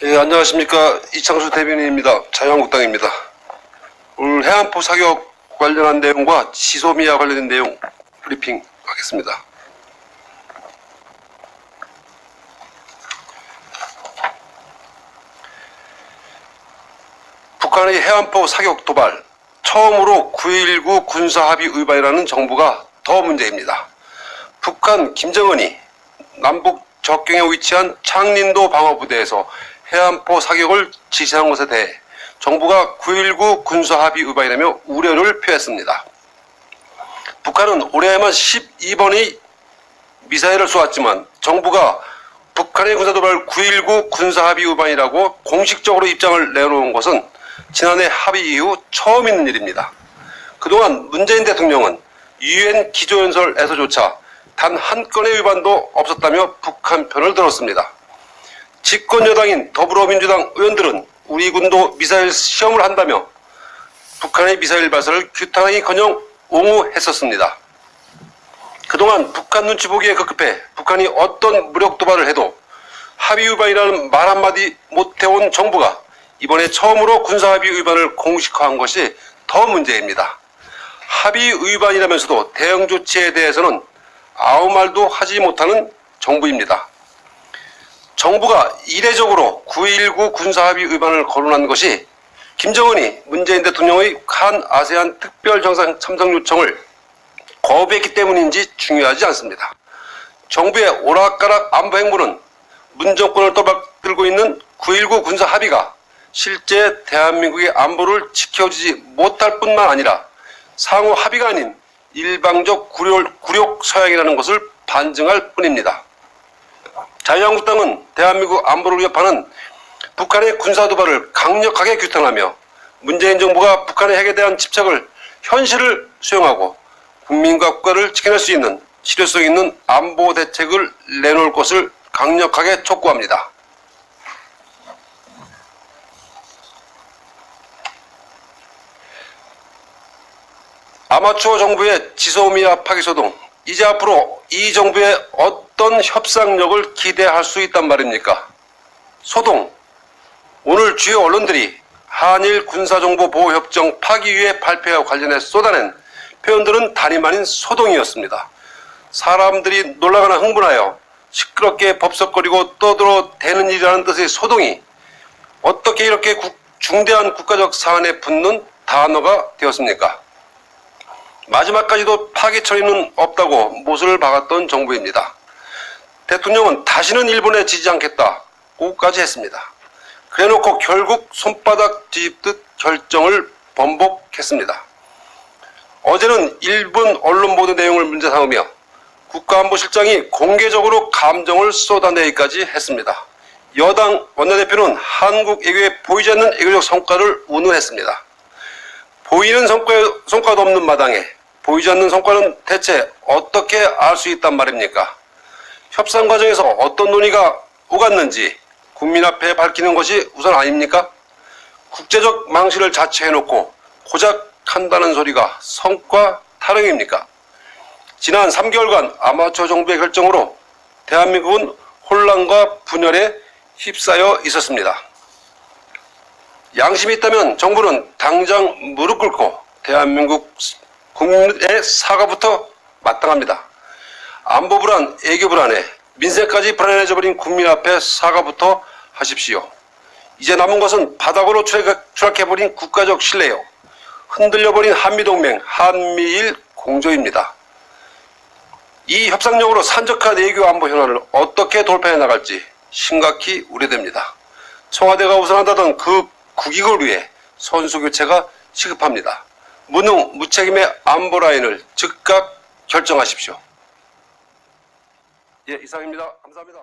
예, 안녕하십니까. 이창수 대변인입니다. 자유한국당입니다. 오늘 해안포 사격 관련한 내용과 지소미아 관련된 내용 브리핑 하겠습니다. 북한의 해안포 사격 도발, 처음으로 9.19 군사합의 위반이라는 정부가 더 문제입니다. 북한 김정은이 남북 접경에 위치한 창린도 방어부대에서 해안포 사격을 지시한 것에 대해 정부가 9.19 군사합의 위반이라며 우려를 표했습니다. 북한은 올해에만 12번의 미사일을 쏘았지만 정부가 북한의 군사도발 9.19 군사합의 위반이라고 공식적으로 입장을 내놓은 것은 지난해 합의 이후 처음 있는 일입니다. 그동안 문재인 대통령은 UN 기조연설에서조차 단 한 건의 위반도 없었다며 북한 편을 들었습니다. 집권 여당인 더불어민주당 의원들은 우리 군도 미사일 시험을 한다며 북한의 미사일 발사를 규탄하기커녕 옹호했었습니다. 그동안 북한 눈치 보기에 급급해 북한이 어떤 무력 도발을 해도 합의 위반이라는 말 한마디 못해온 정부가 이번에 처음으로 군사합의 위반을 공식화한 것이 더 문제입니다. 합의 위반이라면서도 대응 조치에 대해서는 아무 말도 하지 못하는 정부입니다. 정부가 이례적으로 9.19 군사합의 위반을 거론한 것이 김정은이 문재인 대통령의 한 아세안 특별정상 참석 요청을 거부했기 때문인지 중요하지 않습니다. 정부의 오락가락 안보 행보는 문 정권을 떠받들고 있는 9.19 군사합의가 실제 대한민국의 안보를 지켜주지 못할 뿐만 아니라 상호 합의가 아닌 일방적 굴욕 서양이라는 것을 반증할 뿐입니다. 자유한국당은 대한민국 안보를 위협하는 북한의 군사도발을 강력하게 규탄하며 문재인 정부가 북한의 핵에 대한 집착을 현실을 수용하고 국민과 국가를 지켜낼 수 있는 실효성 있는 안보 대책을 내놓을 것을 강력하게 촉구합니다. 아마추어 정부의 지소미아 파기소동, 이제 앞으로 이 정부의 어떤 협상력을 기대할 수 있단 말입니까? 소동, 오늘 주요 언론들이 한일 군사정보보호협정 파기위의 발표와 관련해 쏟아낸 표현들은 단임 아닌 소동이었습니다. 사람들이 놀라거나 흥분하여 시끄럽게 법석거리고 떠들어대는 일이라는 뜻의 소동이 어떻게 이렇게 중대한 국가적 사안에 붙는 단어가 되었습니까? 마지막까지도 파기 처리는 없다고 못을 박았던 정부입니다. 대통령은 다시는 일본에 지지 않겠다고까지 했습니다. 그래놓고 결국 손바닥 뒤집듯 결정을 번복했습니다. 어제는 일본 언론 보도 내용을 문제 삼으며 국가안보실장이 공개적으로 감정을 쏟아내기까지 했습니다. 여당 원내대표는 한국 외교에 보이지 않는 외교적 성과를 운운했습니다. 보이는 성과도 없는 마당에 보이지 않는 성과는 대체 어떻게 알 수 있단 말입니까? 협상 과정에서 어떤 논의가 오갔는지 국민 앞에 밝히는 것이 우선 아닙니까? 국제적 망신을 자처해놓고 고작 한다는 소리가 성과 타령입니까? 지난 3개월간 아마추어 정부의 결정으로 대한민국은 혼란과 분열에 휩싸여 있었습니다. 양심이 있다면 정부는 당장 무릎 꿇고 대한민국 국민의 사과부터 마땅합니다. 안보 불안, 애교 불안에 민생까지 불안해져 버린 국민 앞에 사과부터 하십시오. 이제 남은 것은 바닥으로 추락해버린 국가적 신뢰요, 흔들려버린 한미동맹, 한미일 공조입니다. 이 협상력으로 산적한 외교 안보 현안을 어떻게 돌파해 나갈지 심각히 우려됩니다. 청와대가 우선한다던 그 국익을 위해 선수교체가 시급합니다. 무능, 무책임의 안보 라인을 즉각 결정하십시오. 예, 이상입니다. 감사합니다.